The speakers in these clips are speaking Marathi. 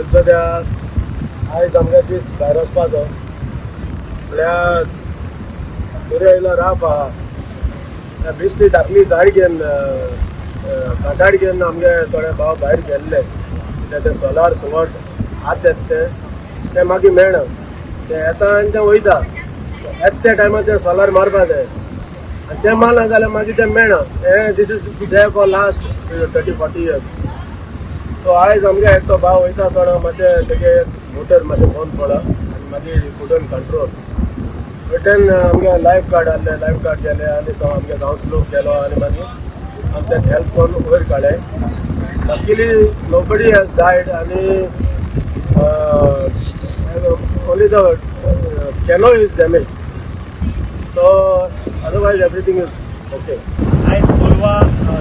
सद्या आयज आमगे दीस भायर वचपाचो म्हळ्यार बऱ्यो येयलो राफ आहा त्या बिश्टी धाकली झाड घेवन काटाड घेवन आमगे थोडे भाव भायर गेल्ले ते सोलार सुंगट हात येता ते मागीर मेळना ते येता आनी ते वयता येता त्या टायमार ते सोलार मारपा जाय आनी ते मारना जाल्यार मागीर ते मेळना हे this is day for last 30-40 years. So आयज आमगे एकटो भाव वयता आसतना मातशें तेगे मोटर मातशें बंद पडला आनी मागीर कुडन कंट्रोल रिटर्न आमगे लायफ गार्ड आहले लायफ गार्ड गेले आनी आमगे गांवचो लोक गेलो आनी मागीर आमी तेका हेल्प करून वयर काडले. लकीली नोबडी हॅज डायड आनी only the canoe is damage so otherwise everything is okay. आयज कोलवा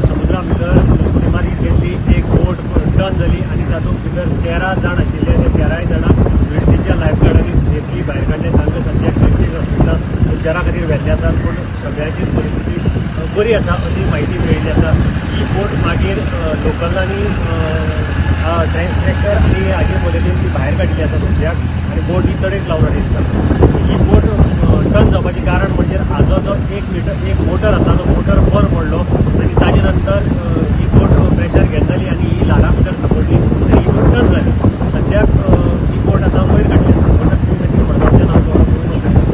समुद्रा भितर नुस्तेमारी केल्ली एक बोट टर्न जाली आनी तातूंत भितर 13 जाण आशिल्ले ते 13 जाणांक वेस्टीच्या लायफ गार्डांनी सेफली भायर काडले. तांकां सद्याक क्रिस्टीज हॉस्पिटलांत उपचारा खातीर व्हेल्ले आसात पूण सगळ्याची परिस्थिती बरी आसा अशी म्हायती मेळिल्ली आसा. ही बोट मागीर लोकलांनी ट्रॅक्टर आनी हाचे मदतीन ती भायर काडिल्ली आसा सद्याक आनी बोट ही तडेक लावन हाडिल्ली आसा. ही बोट टर्न जावपाचें कारण म्हणजे हाजो जो एक मोटर आसा तो मोटर बंद पडलो आनी ताजे नंतर ही बोट प्रेशर घेतली आनी ही ल्हारा भितर